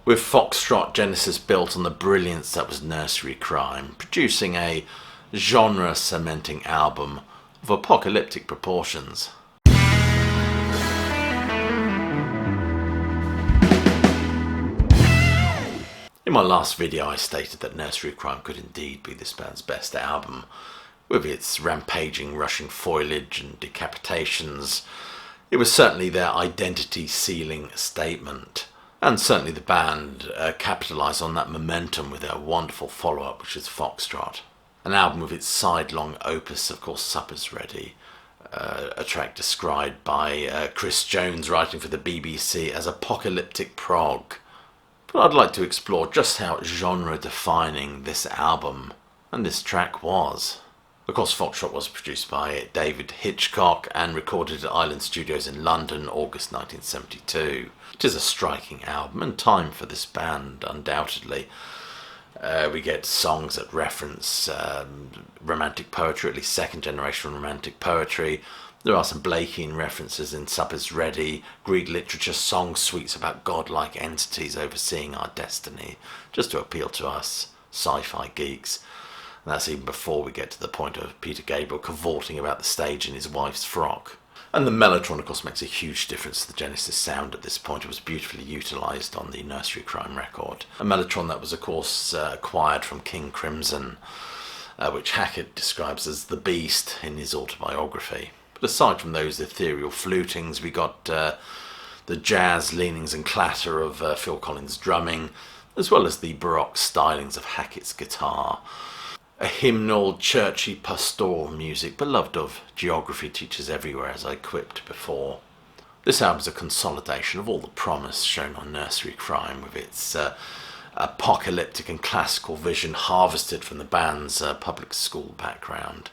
With Foxtrot, Genesis built on the brilliance that was nursery crime, producing a genre-cementing album of apocalyptic proportions. In my last video I stated that Nursery Crime could indeed be this band's best album, with its rampaging rushing foliage and decapitations. It was certainly their identity-sealing statement, and certainly the band capitalised on that momentum with their wonderful follow-up, which is Foxtrot. An album with its sidelong opus, of course, Supper's Ready, a track described by Chris Jones writing for the BBC as Apocalyptic Prog. But I'd like to explore just how genre-defining this album and this track was. Of course, Foxtrot was produced by David Hitchcock and recorded at Island Studios in London, August 1972. It is a striking album and time for this band, undoubtedly. We get songs that reference romantic poetry, at least second-generation romantic poetry. There are some Blakean references in Supper's Ready, Greek literature song suites about godlike entities overseeing our destiny, just to appeal to us sci-fi geeks. And that's even before we get to the point of Peter Gabriel cavorting about the stage in his wife's frock. And the mellotron, of course, makes a huge difference to the Genesis sound at this point. It was beautifully utilised on the Nursery Crime record. A mellotron that was, of course, acquired from King Crimson, which Hackett describes as the beast in his autobiography. But aside from those ethereal flutings, we got the jazz leanings and clatter of Phil Collins' drumming, as well as the baroque stylings of Hackett's guitar. A hymnal, churchy, pastoral music, beloved of geography teachers everywhere, as I quipped before. This album is a consolidation of all the promise shown on Nursery Crime, with its apocalyptic and classical vision harvested from the band's public school background.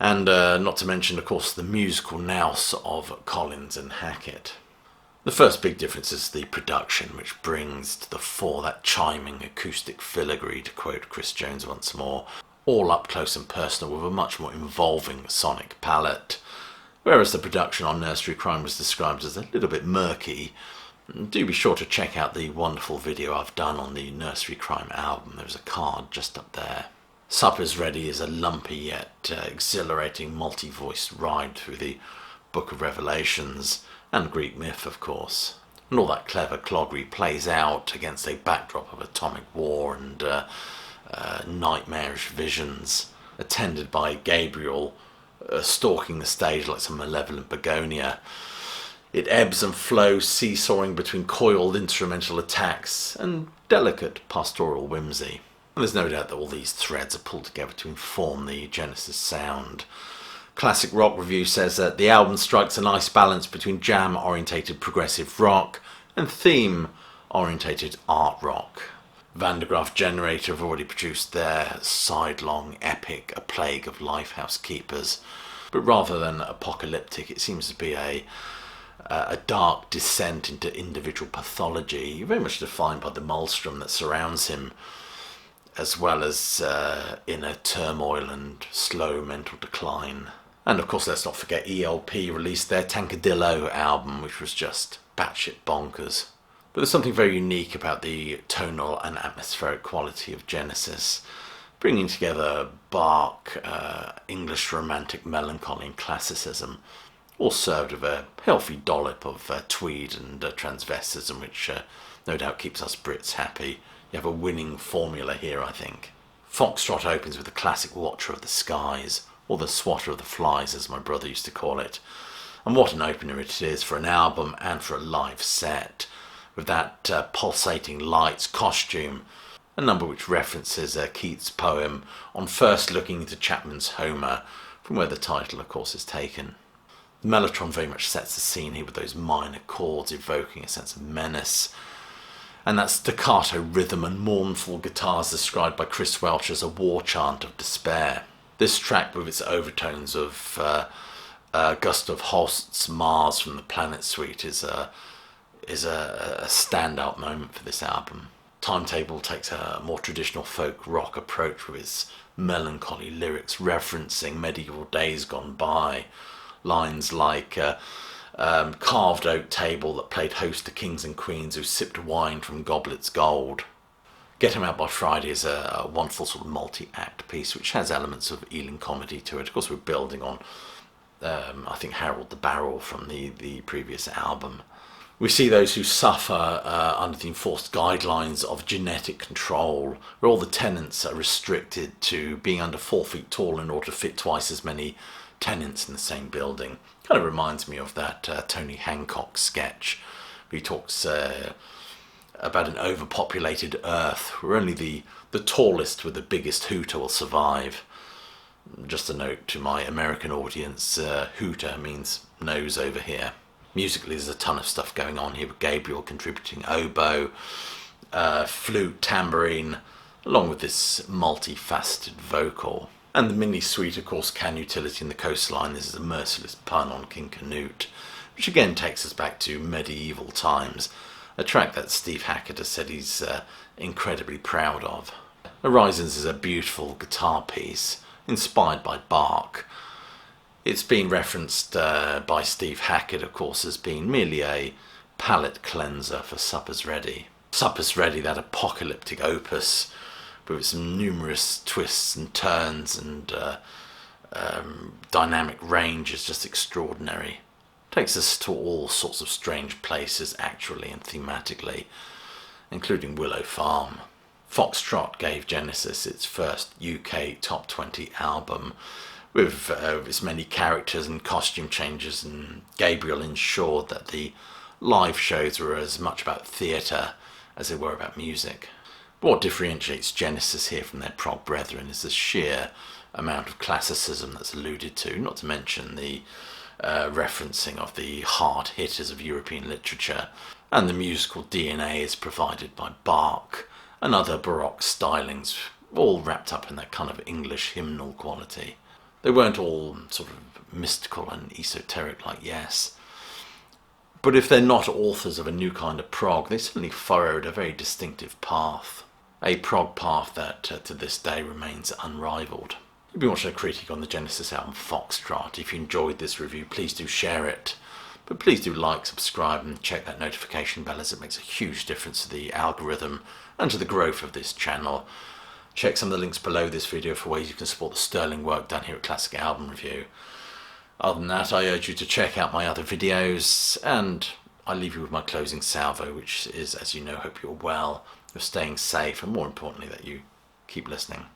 And not to mention, of course, the musical nous of Collins and Hackett. The first big difference is the production, which brings to the fore that chiming acoustic filigree, to quote Chris Jones once more, all up close and personal with a much more involving sonic palette. Whereas the production on Nursery Crime was described as a little bit murky. Do be sure to check out the wonderful video I've done on the Nursery Crime album. There's a card just up there. Supper's Ready is a lumpy yet exhilarating multi-voiced ride through the Book of Revelations and Greek myth, of course. And all that clever cloggery plays out against a backdrop of atomic war and nightmarish visions, attended by Gabriel stalking the stage like some malevolent begonia. It ebbs and flows, seesawing between coiled instrumental attacks and delicate pastoral whimsy. And there's no doubt that all these threads are pulled together to inform the Genesis sound. Classic Rock Review says that the album strikes a nice balance between jam-orientated progressive rock and theme-orientated art rock. Van der Graaf Generator have already produced their sidelong epic A Plague of Lifehouse Keepers, but rather than apocalyptic, it seems to be a dark descent into individual pathology, very much defined by the maelstrom that surrounds him, as well as inner turmoil and slow mental decline. And of course, let's not forget ELP released their Tankadillo album, which was just batshit bonkers. But there's something very unique about the tonal and atmospheric quality of Genesis, bringing together Bach, English romantic melancholy and classicism, all served with a healthy dollop of tweed and transvestism, which no doubt keeps us Brits happy. You have a winning formula here, I think. Foxtrot opens with the classic Watcher of the Skies, or the Swatter of the Flies, as my brother used to call it. And what an opener it is for an album and for a live set, with that pulsating lights, costume, a number which references Keats' poem On First Looking into Chapman's Homer, from where the title, of course, is taken. The mellotron very much sets the scene here with those minor chords evoking a sense of menace, and that staccato rhythm and mournful guitars described by Chris Welch as a war chant of despair. This track, with its overtones of Gustav Holst's Mars from the Planet Suite, is a standout moment for this album. Timetable takes a more traditional folk rock approach with its melancholy lyrics referencing medieval days gone by. Lines like carved oak table that played host to kings and queens who sipped wine from goblets gold. Get 'Em Out by Friday is a wonderful sort of multi-act piece which has elements of Ealing comedy to it. Of course, we're building on, I think, Harold the Barrel from the previous album. We see those who suffer under the enforced guidelines of genetic control, where all the tenants are restricted to being under 4 feet tall in order to fit twice as many tenants in the same building. Kind of reminds me of that Tony Hancock sketch. He talks about an overpopulated Earth where only the tallest with the biggest hooter will survive. Just a note to my American audience, hooter means nose over here. Musically, there's a ton of stuff going on here with Gabriel contributing oboe, flute, tambourine, along with this multifaceted vocal. And the mini suite, of course, Can Utility in the Coastline. This is a merciless pun on King Canute, which again takes us back to medieval times, a track that Steve Hackett has said he's incredibly proud of. Horizons is a beautiful guitar piece, inspired by Bach. It's been referenced by Steve Hackett, of course, as being merely a palate cleanser for Supper's Ready. Supper's Ready, that apocalyptic opus with some numerous twists and turns and dynamic range, is just extraordinary. Takes us to all sorts of strange places actually and thematically, including Willow Farm. Foxtrot gave Genesis its first UK top 20 album, with its many characters and costume changes, and Gabriel ensured that the live shows were as much about theatre as they were about music. What differentiates Genesis here from their prog brethren is the sheer amount of classicism that's alluded to, not to mention the referencing of the hard hitters of European literature, and the musical DNA is provided by Bach and other Baroque stylings, all wrapped up in that kind of English hymnal quality. They weren't all sort of mystical and esoteric like Yes, but if they're not authors of a new kind of prog, they certainly furrowed a very distinctive path, a prog path that to this day remains unrivaled. You've been watching a critique on the Genesis album Foxtrot. If you enjoyed this review, please do share it, but please do like, subscribe and check that notification bell, as it makes a huge difference to the algorithm and to the growth of this channel. Check some of the links below this video for ways you can support the sterling work done here at Classic Album Review. Other than that, I urge you to check out my other videos, and I leave you with my closing salvo, which is, as you know, hope you're well, you're staying safe, and more importantly, that you keep listening.